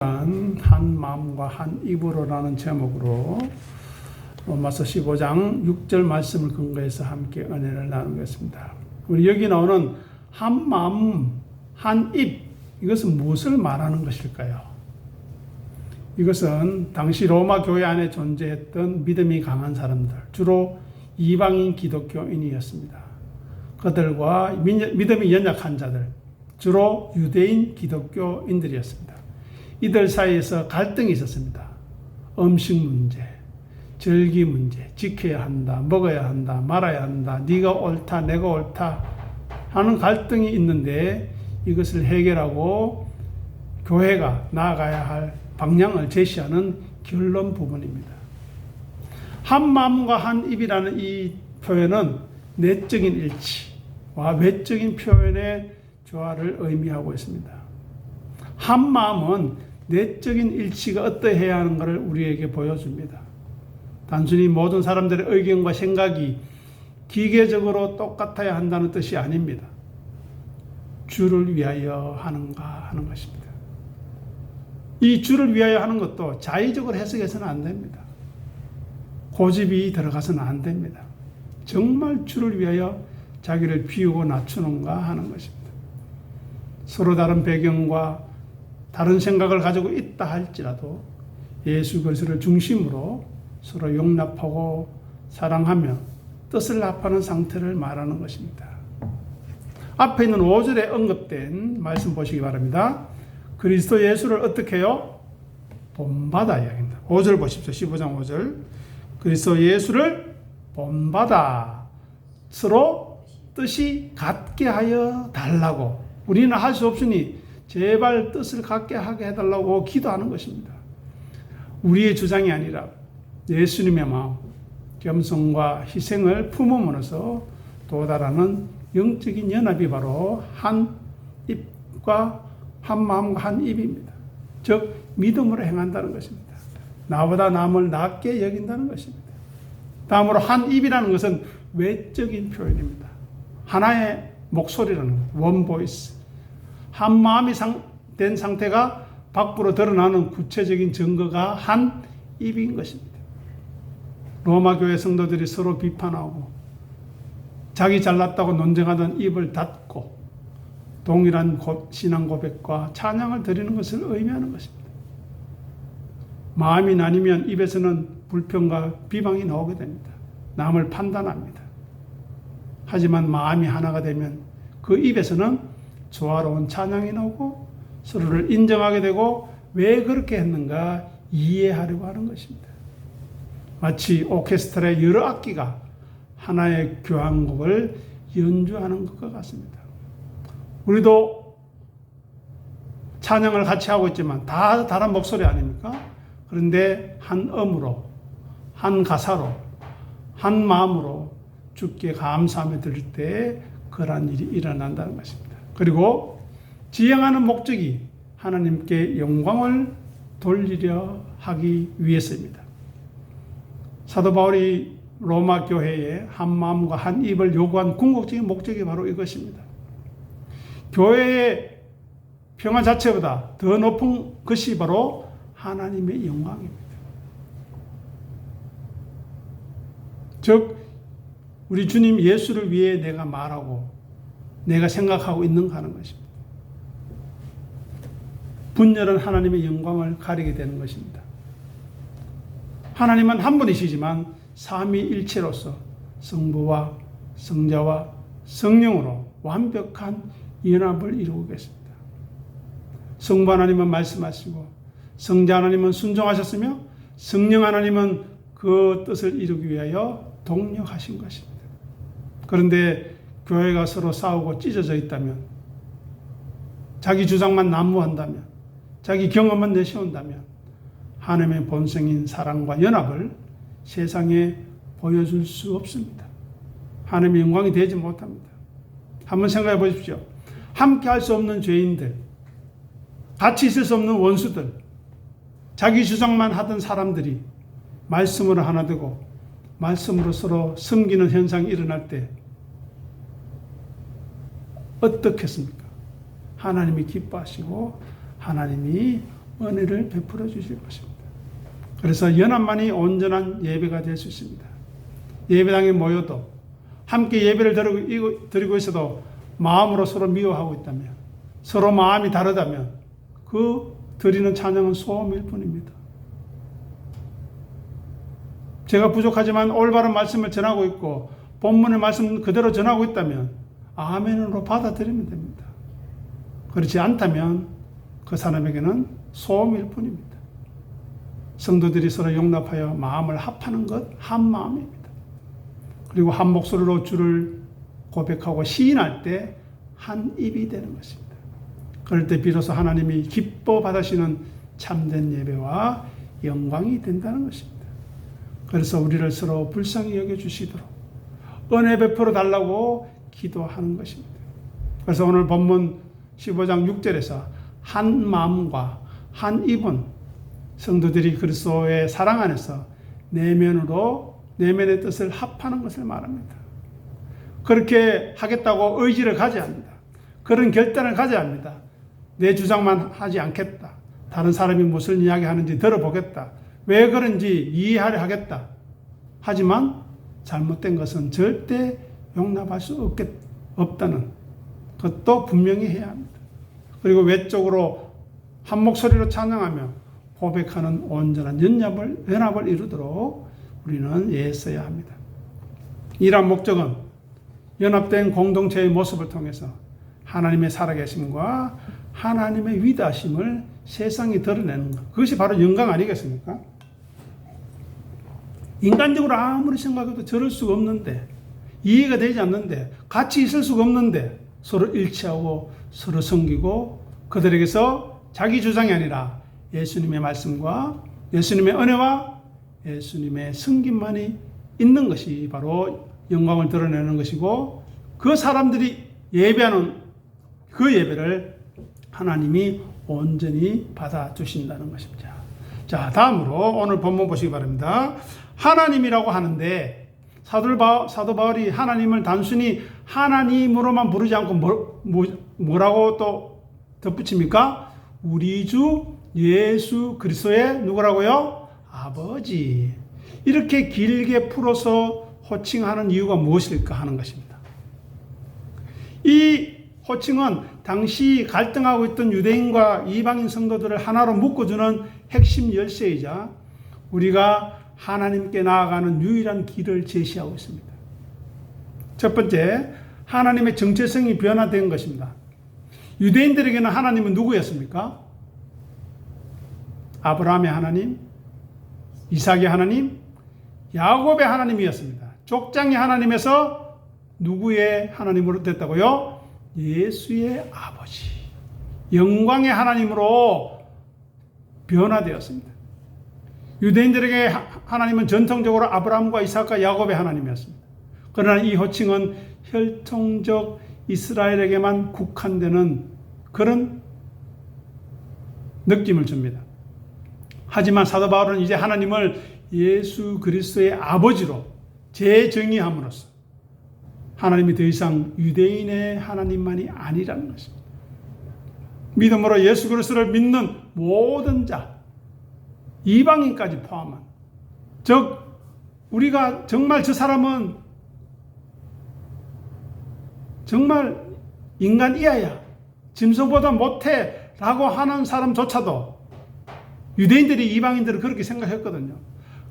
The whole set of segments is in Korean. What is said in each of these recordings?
한 마음과 한 입으로라는 제목으로 로마서 15장 6절 말씀을 근거해서 함께 은혜를 나누겠습니다. 우리 여기 나오는 한 마음, 한 입, 이것은 무엇을 말하는 것일까요? 이것은 당시 로마 교회 안에 존재했던 믿음이 강한 사람들, 주로 이방인 기독교인이었습니다. 그들과 믿음이 연약한 자들, 주로 유대인 기독교인들이었습니다. 이들 사이에서 갈등이 있었습니다. 음식 문제, 절기 문제, 지켜야 한다, 먹어야 한다, 말아야 한다, 네가 옳다, 내가 옳다 하는 갈등이 있는데 이것을 해결하고 교회가 나아가야 할 방향을 제시하는 결론 부분입니다. 한 마음과 한 입이라는 이 표현은 내적인 일치와 외적인 표현의 조화를 의미하고 있습니다. 한 마음은 내적인 일치가 어떠해야 하는가를 우리에게 보여줍니다. 단순히 모든 사람들의 의견과 생각이 기계적으로 똑같아야 한다는 뜻이 아닙니다. 주를 위하여 하는가 하는 것입니다. 이 주를 위하여 하는 것도 자의적으로 해석해서는 안 됩니다. 고집이 들어가서는 안 됩니다. 정말 주를 위하여 자기를 비우고 낮추는가 하는 것입니다. 서로 다른 배경과 다른 생각을 가지고 있다 할지라도 예수 그리스도를 중심으로 서로 용납하고 사랑하며 뜻을 합하는 상태를 말하는 것입니다. 앞에 있는 5절에 언급된 말씀 보시기 바랍니다. 그리스도 예수를 어떻게 해요? 본받아 이야기입니다. 5절 보십시오. 15장 5절. 그리스도 예수를 본받아 서로 뜻이 같게 하여 달라고. 우리는 할 수 없으니 제발 뜻을 같게 하게 해달라고 기도하는 것입니다. 우리의 주장이 아니라 예수님의 마음, 겸손과 희생을 품음으로써 도달하는 영적인 연합이 바로 한 입과 한 마음과 한 입입니다. 즉 믿음으로 행한다는 것입니다. 나보다 남을 낮게 여긴다는 것입니다. 다음으로 한 입이라는 것은 외적인 표현입니다. 하나의 목소리라는 원 보이스. 한 마음이 된 상태가 밖으로 드러나는 구체적인 증거가 한 입인 것입니다. 로마 교회 성도들이 서로 비판하고 자기 잘났다고 논쟁하던 입을 닫고 동일한 신앙 고백과 찬양을 드리는 것을 의미하는 것입니다. 마음이 나뉘면 입에서는 불평과 비방이 나오게 됩니다. 남을 판단합니다. 하지만 마음이 하나가 되면 그 입에서는 조화로운 찬양이 나오고 서로를 인정하게 되고 왜 그렇게 했는가 이해하려고 하는 것입니다. 마치 오케스트라의 여러 악기가 하나의 교향곡을 연주하는 것과 같습니다. 우리도 찬양을 같이 하고 있지만 다 다른 목소리 아닙니까? 그런데 한 음으로, 한 가사로, 한 마음으로 주께 감사하며 드릴 때 그러한 일이 일어난다는 것입니다. 그리고 지향하는 목적이 하나님께 영광을 돌리려 하기 위해서입니다. 사도 바울이 로마 교회에 한 마음과 한 입을 요구한 궁극적인 목적이 바로 이것입니다. 교회의 평화 자체보다 더 높은 것이 바로 하나님의 영광입니다. 즉 우리 주님 예수를 위해 내가 말하고 내가 생각하고 있는가 하는 것입니다. 분열은 하나님의 영광을 가리게 되는 것입니다. 하나님은 한 분이시지만 삼위일체로서 성부와 성자와 성령으로 완벽한 연합을 이루고 계십니다. 성부 하나님은 말씀하시고 성자 하나님은 순종하셨으며 성령 하나님은 그 뜻을 이루기 위하여 동력하신 것입니다. 그런데 교회가 서로 싸우고 찢어져 있다면, 자기 주장만 난무한다면, 자기 경험만 내세운다면 하나님의 본성인 사랑과 연합을 세상에 보여줄 수 없습니다. 하나님의 영광이 되지 못합니다. 한번 생각해 보십시오. 함께 할 수 없는 죄인들, 같이 있을 수 없는 원수들, 자기 주장만 하던 사람들이 말씀으로 하나 되고 말씀으로 서로 섬기는 현상이 일어날 때 어떻겠습니까? 하나님이 기뻐하시고 하나님이 은혜를 베풀어 주실 것입니다. 그래서 연합만이 온전한 예배가 될 수 있습니다. 예배당에 모여도 함께 예배를 드리고 있어도 마음으로 서로 미워하고 있다면, 서로 마음이 다르다면 그 드리는 찬양은 소음일 뿐입니다. 제가 부족하지만 올바른 말씀을 전하고 있고 본문의 말씀 그대로 전하고 있다면 아멘으로 받아들이면 됩니다. 그렇지 않다면 그 사람에게는 소음일 뿐입니다. 성도들이 서로 용납하여 마음을 합하는 것 한 마음입니다. 그리고 한 목소리로 주를 고백하고 시인할 때 한 입이 되는 것입니다. 그럴 때 비로소 하나님이 기뻐 받으시는 참된 예배와 영광이 된다는 것입니다. 그래서 우리를 서로 불쌍히 여겨주시도록 은혜 베풀어 달라고 기도하는 것입니다. 그래서 오늘 본문 15장 6절에서 한 마음과 한 입은 성도들이 그리스도의 사랑 안에서 내면의 뜻을 합하는 것을 말합니다. 그렇게 하겠다고 의지를 가져야 합니다. 그런 결단을 가져야 합니다. 내 주장만 하지 않겠다. 다른 사람이 무슨 이야기하는지 들어보겠다. 왜 그런지 이해하려 하겠다. 하지만 잘못된 것은 절대 용납할 수 없다는 것도 분명히 해야 합니다. 그리고 외적으로 한 목소리로 찬양하며 고백하는 온전한 연합을 이루도록 우리는 애써야 합니다. 이러한 목적은 연합된 공동체의 모습을 통해서 하나님의 살아계심과 하나님의 위대하심을 세상에 드러내는 것. 그것이 바로 영광 아니겠습니까? 인간적으로 아무리 생각해도 저럴 수가 없는데, 이해가 되지 않는데, 같이 있을 수가 없는데 서로 일치하고 서로 섬기고 그들에게서 자기 주장이 아니라 예수님의 말씀과 예수님의 은혜와 예수님의 섬김만이 있는 것이 바로 영광을 드러내는 것이고, 그 사람들이 예배하는 그 예배를 하나님이 온전히 받아주신다는 것입니다. 자, 다음으로 오늘 본문 보시기 바랍니다. 하나님이라고 하는데 사도 바울이 하나님을 단순히 하나님으로만 부르지 않고 뭐라고 또 덧붙입니까? 우리 주 예수 그리스도의 누구라고요? 아버지. 이렇게 길게 풀어서 호칭하는 이유가 무엇일까 하는 것입니다. 이 호칭은 당시 갈등하고 있던 유대인과 이방인 성도들을 하나로 묶어주는 핵심 열쇠이자 우리가 하나님께 나아가는 유일한 길을 제시하고 있습니다. 첫 번째, 하나님의 정체성이 변화된 것입니다. 유대인들에게는 하나님은 누구였습니까? 아브라함의 하나님, 이삭의 하나님, 야곱의 하나님이었습니다. 족장의 하나님에서 누구의 하나님으로 됐다고요? 예수의 아버지, 영광의 하나님으로 변화되었습니다. 유대인들에게 하나님은 전통적으로 아브라함과 이삭과 야곱의 하나님이었습니다. 그러나 이 호칭은 혈통적 이스라엘에게만 국한되는 그런 느낌을 줍니다. 하지만 사도 바울은 이제 하나님을 예수 그리스도의 아버지로 재정의함으로써 하나님이 더 이상 유대인의 하나님만이 아니라는 것입니다. 믿음으로 예수 그리스도를 믿는 모든 자, 이방인까지 포함한, 즉 우리가 정말 저 사람은 정말 인간 이하야, 짐승보다 못해 라고 하는 사람조차도, 유대인들이 이방인들을 그렇게 생각했거든요.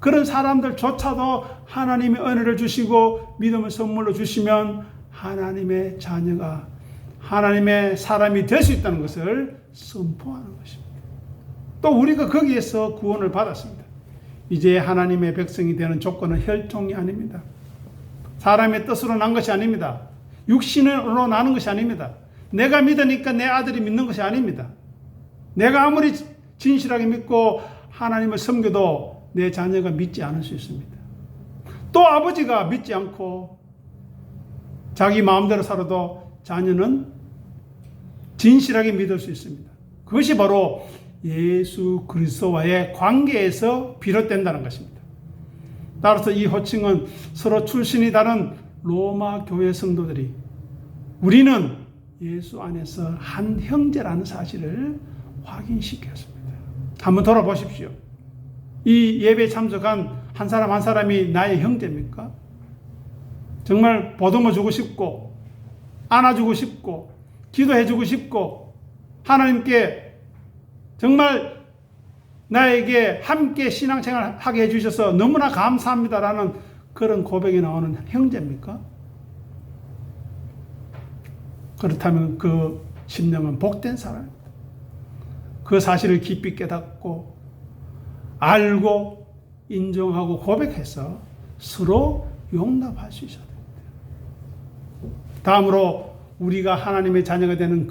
그런 사람들조차도 하나님의 은혜를 주시고 믿음을 선물로 주시면 하나님의 자녀가, 하나님의 사람이 될 수 있다는 것을 선포하는 것입니다. 또 우리가 거기에서 구원을 받았습니다. 이제 하나님의 백성이 되는 조건은 혈통이 아닙니다. 사람의 뜻으로 난 것이 아닙니다. 육신으로 나는 것이 아닙니다. 내가 믿으니까 내 아들이 믿는 것이 아닙니다. 내가 아무리 진실하게 믿고 하나님을 섬겨도 내 자녀가 믿지 않을 수 있습니다. 또 아버지가 믿지 않고 자기 마음대로 살아도 자녀는 진실하게 믿을 수 있습니다. 그것이 바로 예수 그리스도와의 관계에서 비롯된다는 것입니다. 따라서 이 호칭은 서로 출신이 다른 로마 교회 성도들이 우리는 예수 안에서 한 형제라는 사실을 확인시켰습니다. 한번 돌아보십시오. 이 예배에 참석한 한 사람 한 사람이 나의 형제입니까? 정말 보듬어 주고 싶고 안아주고 싶고 기도해 주고 싶고 하나님께 정말 나에게 함께 신앙생활 하게 해주셔서 너무나 감사합니다라는 그런 고백이 나오는 형제입니까? 그렇다면 그 심령은 복된 사람입니다. 그 사실을 깊이 깨닫고 알고 인정하고 고백해서 서로 용납할 수 있어야 됩니다. 다음으로 우리가 하나님의 자녀가 되는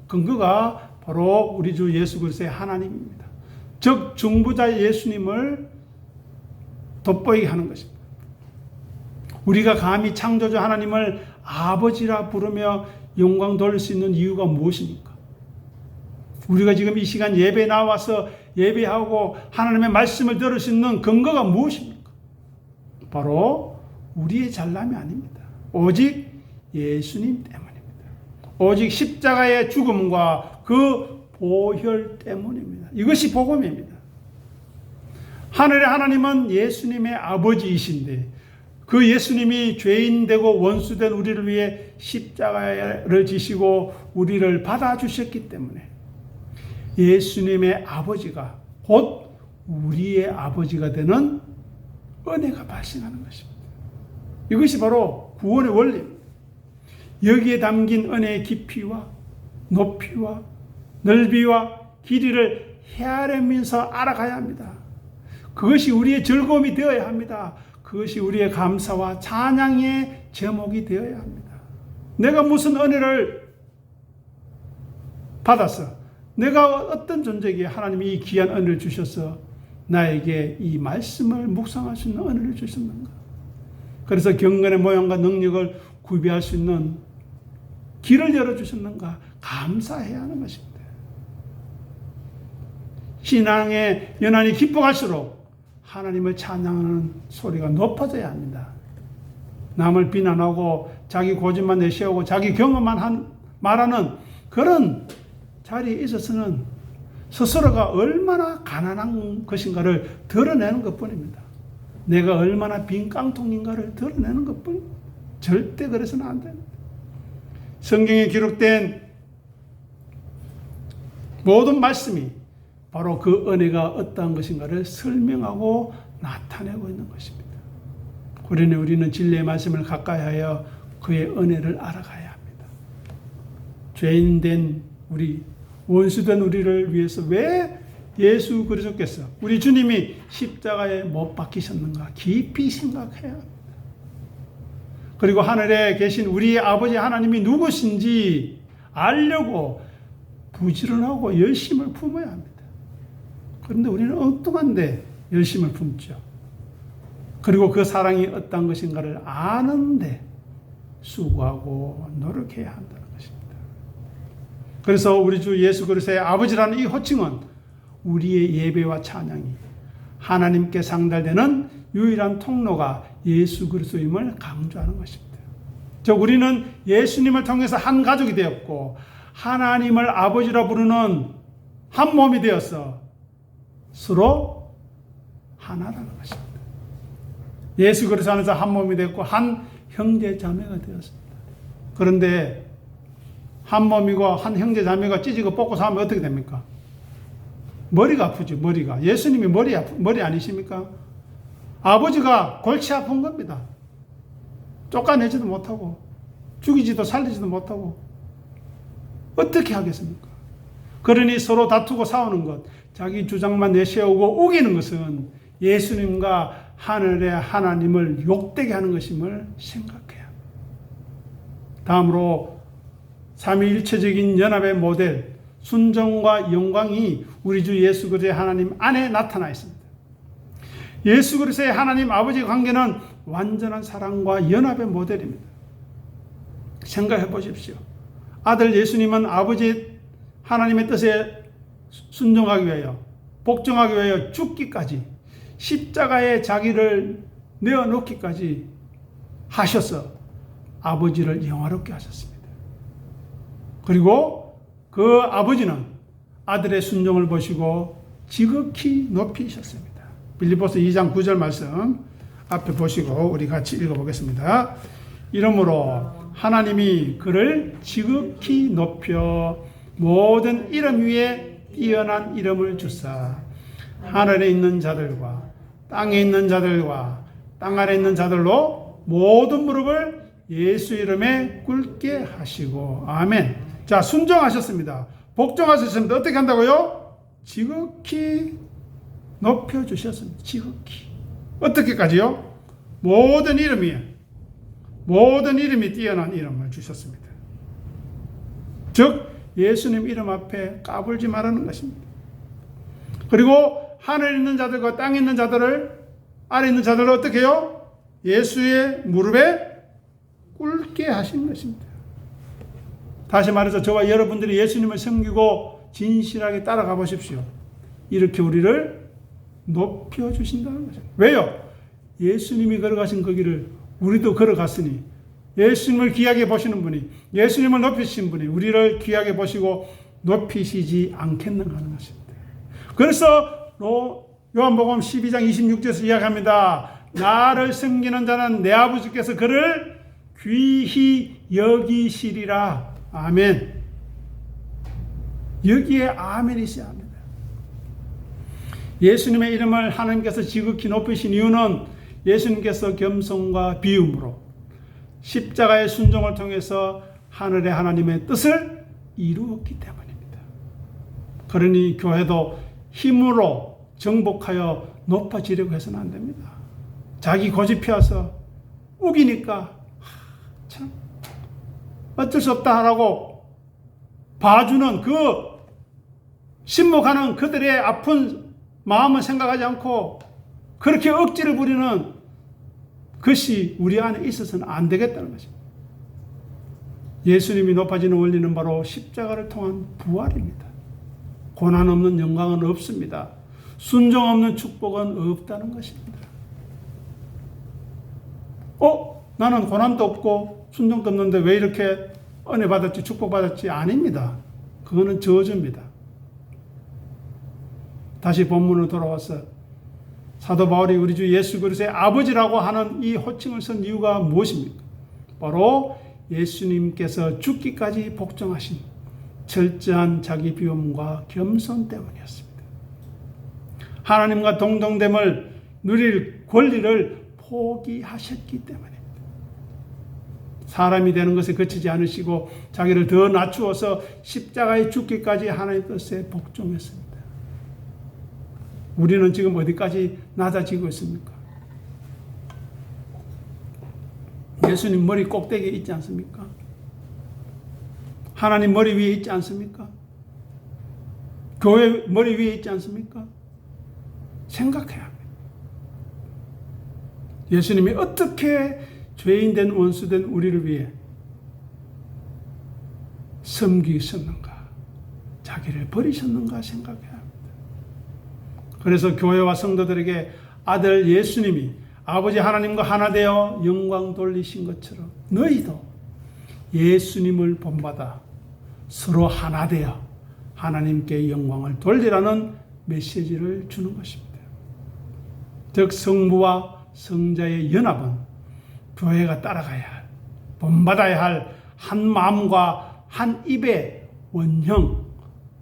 근거가 바로 우리 주 예수 그리스도의 하나님입니다. 즉 중보자 예수님을 돋보이게 하는 것입니다. 우리가 감히 창조주 하나님을 아버지라 부르며 영광 돌릴 수 있는 이유가 무엇입니까? 우리가 지금 이 시간 예배에 나와서 예배하고 하나님의 말씀을 들을 수 있는 근거가 무엇입니까? 바로 우리의 잘남이 아닙니다. 오직 예수님 때문입니다. 오직 십자가의 죽음과 그 보혈 때문입니다. 이것이 복음입니다. 하늘의 하나님은 예수님의 아버지이신데 그 예수님이 죄인 되고 원수 된 우리를 위해 십자가를 지시고 우리를 받아주셨기 때문에 예수님의 아버지가 곧 우리의 아버지가 되는 은혜가 발생하는 것입니다. 이것이 바로 구원의 원리입니다. 여기에 담긴 은혜의 깊이와 높이와 넓이와 길이를 헤아리면서 알아가야 합니다. 그것이 우리의 즐거움이 되어야 합니다. 그것이 우리의 감사와 찬양의 제목이 되어야 합니다. 내가 무슨 은혜를 받았어? 내가 어떤 존재에게 하나님이 이 귀한 은혜를 주셔서 나에게 이 말씀을 묵상할 수 있는 은혜를 주셨는가? 그래서 경건의 모양과 능력을 구비할 수 있는 길을 열어주셨는가? 감사해야 하는 것입니다. 신앙의 연한이 깊어갈수록 하나님을 찬양하는 소리가 높아져야 합니다. 남을 비난하고 자기 고집만 내세우고 자기 경험만 말하는 그런 자리에 있어서는 스스로가 얼마나 가난한 것인가를 드러내는 것뿐입니다. 내가 얼마나 빈 깡통인가를 드러내는 것뿐입니다. 절대 그래서는 안 됩니다. 성경에 기록된 모든 말씀이 바로 그 은혜가 어떠한 것인가를 설명하고 나타내고 있는 것입니다. 그러니 우리는 진리의 말씀을 가까이하여 그의 은혜를 알아가야 합니다. 죄인된 우리, 원수된 우리를 위해서 왜 예수 그리스도께서 우리 주님이 십자가에 못 박히셨는가 깊이 생각해야 합니다. 그리고 하늘에 계신 우리의 아버지 하나님이 누구신지 알려고 부지런하고 열심을 품어야 합니다. 그런데 우리는 엉뚱한데 열심을 품죠. 그리고 그 사랑이 어떤 것인가를 아는데 수고하고 노력해야 한다는 것입니다. 그래서 우리 주 예수 그리스도의 아버지라는 이 호칭은 우리의 예배와 찬양이 하나님께 상달되는 유일한 통로가 예수 그리스도임을 강조하는 것입니다. 즉 우리는 예수님을 통해서 한 가족이 되었고 하나님을 아버지라 부르는 한 몸이 되어서 서로 하나라는 것입니다. 예수 그리스도 안에서 한 몸이 됐고 한 형제 자매가 되었습니다. 그런데 한 몸이고 한 형제 자매가 찢어고 뽑고 하면 어떻게 됩니까? 머리가 아프죠. 머리가. 예수님이 머리 아니십니까? 아버지가 골치 아픈 겁니다. 쫓아내지도 못하고 죽이지도 살리지도 못하고 어떻게 하겠습니까? 그러니 서로 다투고 싸우는 것, 자기 주장만 내세우고 우기는 것은 예수님과 하늘의 하나님을 욕되게 하는 것임을 생각해야 합니다. 다음으로 삼위일체적인 연합의 모델, 순종과 영광이 우리 주 예수 그리스도의 하나님 안에 나타나 있습니다. 예수 그리스도의 하나님 아버지 관계는 완전한 사랑과 연합의 모델입니다. 생각해 보십시오. 아들 예수님은 아버지 하나님의 뜻에 순종하기 위하여 복종하기 위하여 죽기까지 십자가에 자기를 내어놓기까지 하셔서 아버지를 영화롭게 하셨습니다. 그리고 그 아버지는 아들의 순종을 보시고 지극히 높이셨습니다. 빌립보서 2장 9절 말씀 앞에 보시고 우리 같이 읽어보겠습니다. 이러므로 하나님이 그를 지극히 높여 모든 이름 위에 뛰어난 이름을 주사 하늘에 있는 자들과 땅에 있는 자들과 땅 아래 있는 자들로 모든 무릎을 예수 이름에 꿇게 하시고 아멘. 자, 순종하셨습니다. 복종하셨습니다. 어떻게 한다고요? 지극히 높여주셨습니다. 지극히. 어떻게까지요? 모든 이름이 뛰어난 이름을 주셨습니다. 즉 예수님 이름 앞에 까불지 말라는 것입니다. 그리고 하늘에 있는 자들과 땅에 있는 자들을 아래 있는 자들을 어떻게 해요? 예수의 무릎에 꿇게 하신 것입니다. 다시 말해서 저와 여러분들이 예수님을 섬기고 진실하게 따라가 보십시오. 이렇게 우리를 높여주신다는 거죠. 왜요? 예수님이 걸어가신 그 길을 우리도 걸어갔으니 예수님을 귀하게 보시는 분이, 예수님을 높이신 분이 우리를 귀하게 보시고 높이시지 않겠는가 하는 것입니다. 그래서 요한복음 12장 26절에서 이야기합니다. 나를 섬기는 자는 내 아버지께서 그를 귀히 여기시리라. 아멘. 여기에 아멘이 있어야 합니다. 예수님의 이름을 하나님께서 지극히 높이신 이유는 예수님께서 겸손과 비움으로 십자가의 순종을 통해서 하늘의 하나님의 뜻을 이루었기 때문입니다. 그러니 교회도 힘으로 정복하여 높아지려고 해서는 안 됩니다. 자기 고집 피워서 우기니까 참 어쩔 수 없다라고 봐주는 그 신목하는 그들의 아픈 마음을 생각하지 않고 그렇게 억지를 부리는 것이 우리 안에 있어서는 안 되겠다는 것입니다. 예수님이 높아지는 원리는 바로 십자가를 통한 부활입니다. 고난 없는 영광은 없습니다. 순종 없는 축복은 없다는 것입니다. 나는 고난도 없고 순종도 없는데 왜 이렇게 은혜 받았지 축복 받았지? 아닙니다. 그거는 저주입니다. 다시 본문으로 돌아와서 사도 바울이 우리 주 예수 그리스도의 아버지라고 하는 이 호칭을 쓴 이유가 무엇입니까? 바로 예수님께서 죽기까지 복종하신 철저한 자기 비움과 겸손 때문이었습니다. 하나님과 동등됨을 누릴 권리를 포기하셨기 때문입니다. 사람이 되는 것에 그치지 않으시고 자기를 더 낮추어서 십자가에 죽기까지 하나님의 뜻에 복종했습니다. 우리는 지금 어디까지 낮아지고 있습니까? 예수님 머리 꼭대기에 있지 않습니까? 하나님 머리 위에 있지 않습니까? 교회 머리 위에 있지 않습니까? 생각해야 합니다. 예수님이 어떻게 죄인된 원수된 우리를 위해 섬기셨는가, 자기를 버리셨는가 생각해야 합니다. 그래서 교회와 성도들에게 아들 예수님이 아버지 하나님과 하나 되어 영광 돌리신 것처럼 너희도 예수님을 본받아 서로 하나 되어 하나님께 영광을 돌리라는 메시지를 주는 것입니다. 즉 성부와 성자의 연합은 교회가 따라가야 할, 본받아야 할 한 마음과 한 입의 원형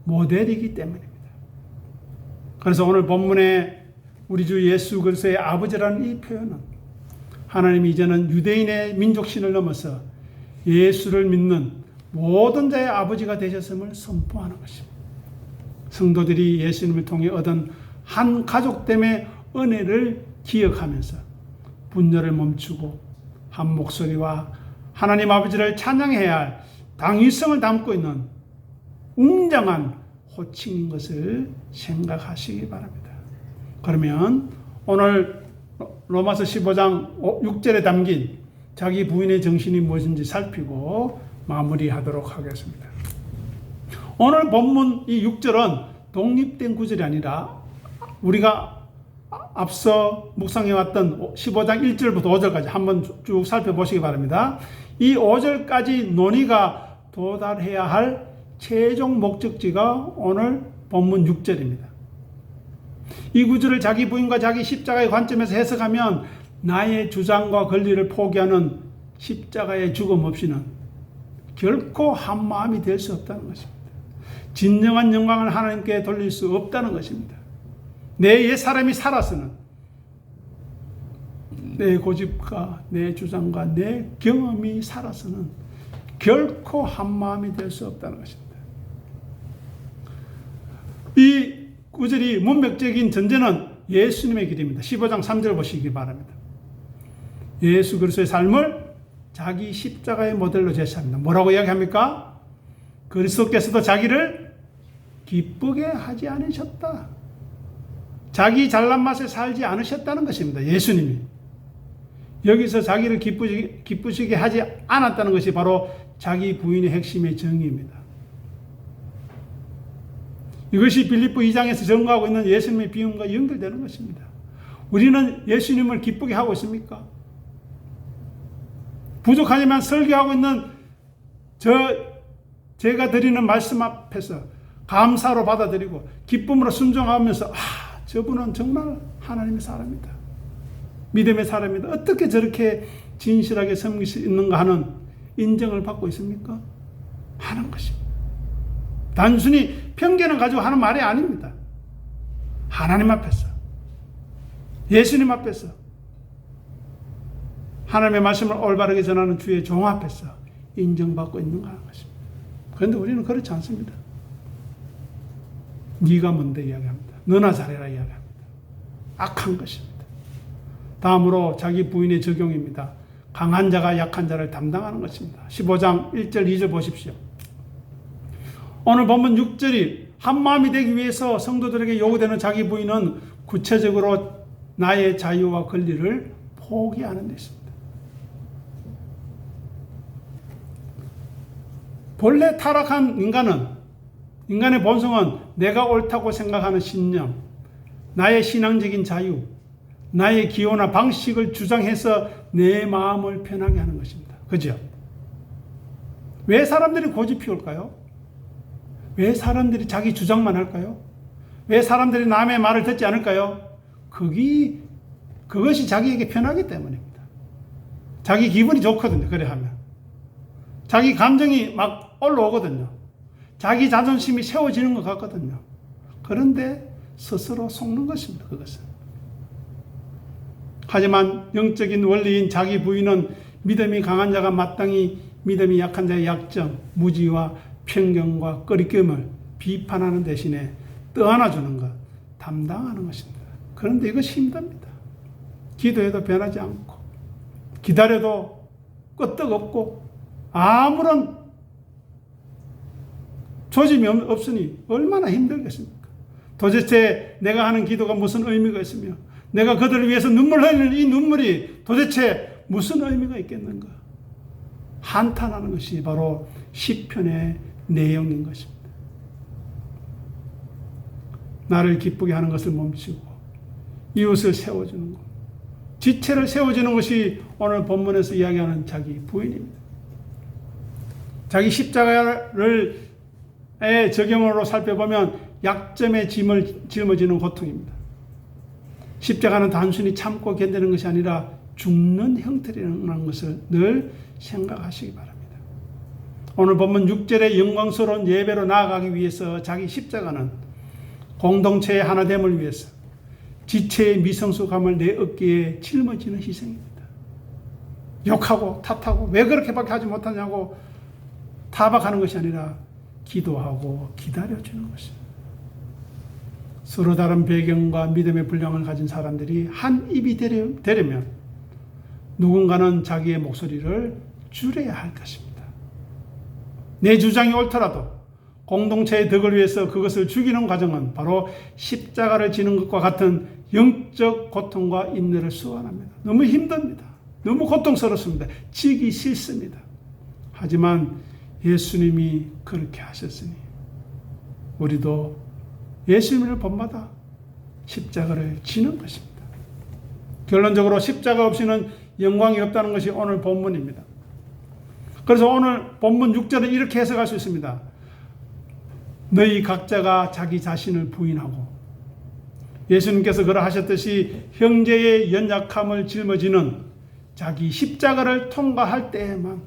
모델이기 때문입니다. 그래서 오늘 본문에 우리 주 예수 그리스도의 아버지라는 이 표현은 하나님이 이제는 유대인의 민족신을 넘어서 예수를 믿는 모든 자의 아버지가 되셨음을 선포하는 것입니다. 성도들이 예수님을 통해 얻은 한 가족됨의 은혜를 기억하면서 분열을 멈추고 한 목소리와 하나님 아버지를 찬양해야 할 당위성을 담고 있는 웅장한 호칭인 것을 생각하시기 바랍니다. 그러면 오늘 로마서 15장 6절에 담긴 자기 부인의 정신이 무엇인지 살피고 마무리하도록 하겠습니다. 오늘 본문 이 6절은 독립된 구절이 아니라 우리가 앞서 묵상해왔던 15장 1절부터 5절까지 한번 쭉 살펴보시기 바랍니다. 이 5절까지 논의가 도달해야 할 최종 목적지가 오늘 본문 6절입니다. 이 구절을 자기 부인과 자기 십자가의 관점에서 해석하면 나의 주장과 권리를 포기하는 십자가의 죽음 없이는 결코 한 마음이 될 수 없다는 것입니다. 진정한 영광을 하나님께 돌릴 수 없다는 것입니다. 내 옛 사람이 살아서는 내 고집과 내 주장과 내 경험이 살아서는 결코 한 마음이 될 수 없다는 것입니다. 이 구절이 문맥적인 전제는 예수님의 길입니다. 15장 3절 보시기 바랍니다. 예수 그리스도의 삶을 자기 십자가의 모델로 제시합니다. 뭐라고 이야기합니까? 그리스도께서도 자기를 기쁘게 하지 않으셨다. 자기 잘난 맛에 살지 않으셨다는 것입니다. 예수님이. 여기서 자기를 기쁘시게 하지 않았다는 것이 바로 자기 부인의 핵심의 정의입니다. 이것이 빌립보 2장에서 전가하고 있는 예수님의 비유와 연결되는 것입니다. 우리는 예수님을 기쁘게 하고 있습니까? 부족하지만 설교하고 있는 제가 드리는 말씀 앞에서 감사로 받아들이고 기쁨으로 순종하면서 저분은 정말 하나님의 사람이다. 믿음의 사람이다. 어떻게 저렇게 진실하게 섬길 수 있는가 하는 인정을 받고 있습니까? 하는 것입니다. 단순히 편견을 가지고 하는 말이 아닙니다. 하나님 앞에서, 예수님 앞에서, 하나님의 말씀을 올바르게 전하는 주의 종 앞에서 인정받고 있는가 하는 것입니다. 그런데 우리는 그렇지 않습니다. 네가 뭔데 이야기합니다. 너나 잘해라 이야기합니다. 악한 것입니다. 다음으로 자기 부인의 적용입니다. 강한 자가 약한 자를 담당하는 것입니다. 15장 1절 2절 보십시오. 오늘 본문 6절이 한마음이 되기 위해서 성도들에게 요구되는 자기 부인은 구체적으로 나의 자유와 권리를 포기하는 데 있습니다. 본래 타락한 인간의 본성은 내가 옳다고 생각하는 신념, 나의 신앙적인 자유, 나의 기호나 방식을 주장해서 내 마음을 편하게 하는 것입니다. 그죠? 왜 사람들이 고집 피울까요? 왜 사람들이 자기 주장만 할까요? 왜 사람들이 남의 말을 듣지 않을까요? 그것이 자기에게 편하기 때문입니다. 자기 기분이 좋거든요. 그래 하면. 자기 감정이 막 올라오거든요. 자기 자존심이 세워지는 것 같거든요. 그런데 스스로 속는 것입니다. 그것은. 하지만 영적인 원리인 자기 부인은 믿음이 강한 자가 마땅히 믿음이 약한 자의 약점, 무지와 편견과 꺼리낌을 비판하는 대신에 떠안아주는 것, 담당하는 것입니다. 그런데 이것이 힘듭니다. 기도해도 변하지 않고 기다려도 끄떡없고 아무런 조짐이 없으니 얼마나 힘들겠습니까? 도대체 내가 하는 기도가 무슨 의미가 있으며 내가 그들을 위해서 눈물 흘리는 이 눈물이 도대체 무슨 의미가 있겠는가? 한탄하는 것이 바로 시편의 내용인 것입니다. 나를 기쁘게 하는 것을 멈추고 이웃을 세워주는 것, 지체를 세워주는 것이 오늘 본문에서 이야기하는 자기 부인입니다. 자기 십자가의 적용으로 살펴보면 약점에 짊어지는 고통입니다. 십자가는 단순히 참고 견디는 것이 아니라 죽는 형태라는 것을 늘 생각하시기 바랍니다. 오늘 본문 6절의 영광스러운 예배로 나아가기 위해서 자기 십자가는 공동체의 하나됨을 위해서 지체의 미성숙함을 내 어깨에 짊어지는 희생입니다. 욕하고 탓하고 왜 그렇게밖에 하지 못하냐고 타박하는 것이 아니라 기도하고 기다려주는 것입니다. 서로 다른 배경과 믿음의 분량을 가진 사람들이 한 입이 되려면 누군가는 자기의 목소리를 줄여야 할 것입니다. 내 주장이 옳더라도 공동체의 덕을 위해서 그것을 죽이는 과정은 바로 십자가를 지는 것과 같은 영적 고통과 인내를 수완합니다. 너무 힘듭니다. 너무 고통스럽습니다. 지기 싫습니다. 하지만 예수님이 그렇게 하셨으니 우리도 예수님을 본받아 십자가를 지는 것입니다. 결론적으로 십자가 없이는 영광이 없다는 것이 오늘 본문입니다. 그래서 오늘 본문 6절은 이렇게 해석할 수 있습니다. 너희 각자가 자기 자신을 부인하고 예수님께서 그러하셨듯이 형제의 연약함을 짊어지는 자기 십자가를 통과할 때에만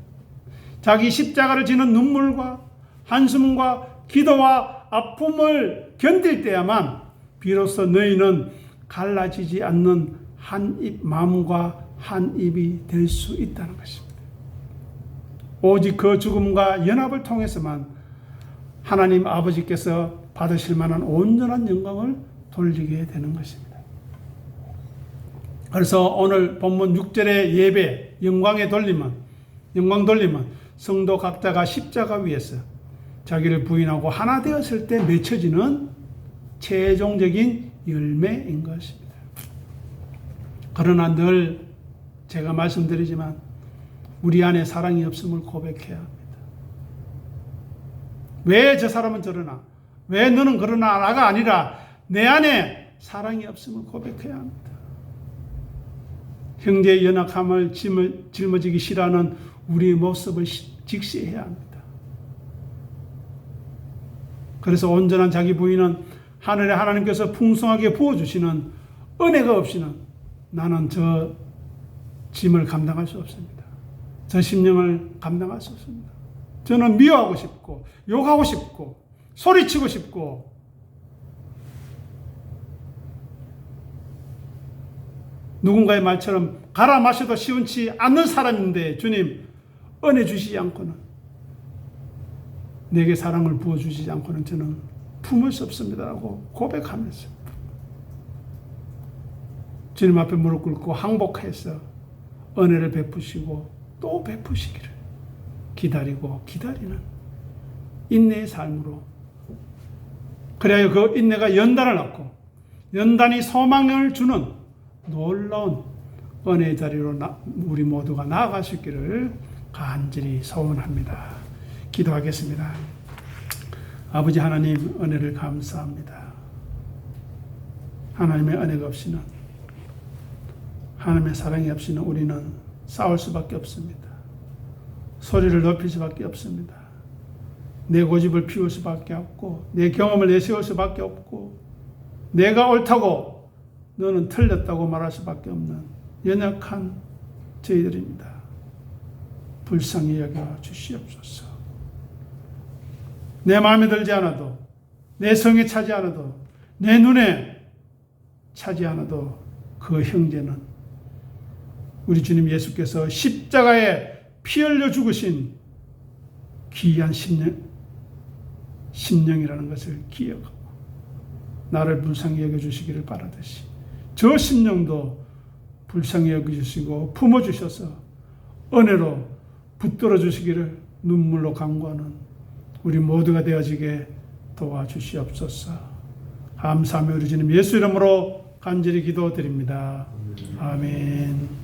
자기 십자가를 지는 눈물과 한숨과 기도와 아픔을 견딜 때야만 비로소 너희는 갈라지지 않는 한 입 마음과 한 입이 될 수 있다는 것입니다. 오직 그 죽음과 연합을 통해서만 하나님 아버지께서 받으실 만한 온전한 영광을 돌리게 되는 것입니다. 그래서 오늘 본문 6절의 예배, 영광 돌림은 성도 각자가 십자가 위에서 자기를 부인하고 하나 되었을 때 맺혀지는 최종적인 열매인 것입니다. 그러나 늘 제가 말씀드리지만 우리 안에 사랑이 없음을 고백해야 합니다. 왜 저 사람은 저러나? 왜 너는 그러나가 아니라 내 안에 사랑이 없음을 고백해야 합니다. 형제의 연약함을 짊어지기 싫어하는 우리의 모습을 직시해야 합니다. 그래서 온전한 자기 부인은 하늘에 하나님께서 풍성하게 부어주시는 은혜가 없이는 나는 저 짐을 감당할 수 없습니다. 저 심령을 감당할 수 없습니다. 저는 미워하고 싶고 욕하고 싶고 소리치고 싶고 누군가의 말처럼 갈아 마셔도 시원치 않는 사람인데 주님 은혜 주시지 않고는 내게 사랑을 부어주시지 않고는 저는 품을 수 없습니다라고 고백하면서 주님 앞에 무릎 꿇고 항복해서 은혜를 베푸시고 또 베푸시기를 기다리고 기다리는 인내의 삶으로 그래야 그 인내가 연단을 낳고 연단이 소망을 주는 놀라운 은혜의 자리로 우리 모두가 나아갈 수 있기를 간절히 소원합니다. 기도하겠습니다. 아버지 하나님 은혜를 감사합니다. 하나님의 은혜가 없이는 하나님의 사랑이 없이는 우리는 싸울 수밖에 없습니다. 소리를 높일 수밖에 없습니다. 내 고집을 피울 수밖에 없고 내 경험을 내세울 수밖에 없고 내가 옳다고 너는 틀렸다고 말할 수밖에 없는 연약한 저희들입니다. 불쌍히 여겨 주시옵소서. 내 마음에 들지 않아도 내 성에 차지 않아도 내 눈에 차지 않아도 그 형제는 우리 주님 예수께서 십자가에 피 흘려 죽으신 귀한 심령이라는 것을 기억하고 나를 불쌍히 여겨주시기를 바라듯이 저 심령도 불쌍히 여겨주시고 품어주셔서 은혜로 붙들어 주시기를 눈물로 간구하는 우리 모두가 되어지게 도와주시옵소서. 감사하며 우리 주님 예수 이름으로 간절히 기도드립니다. 아멘.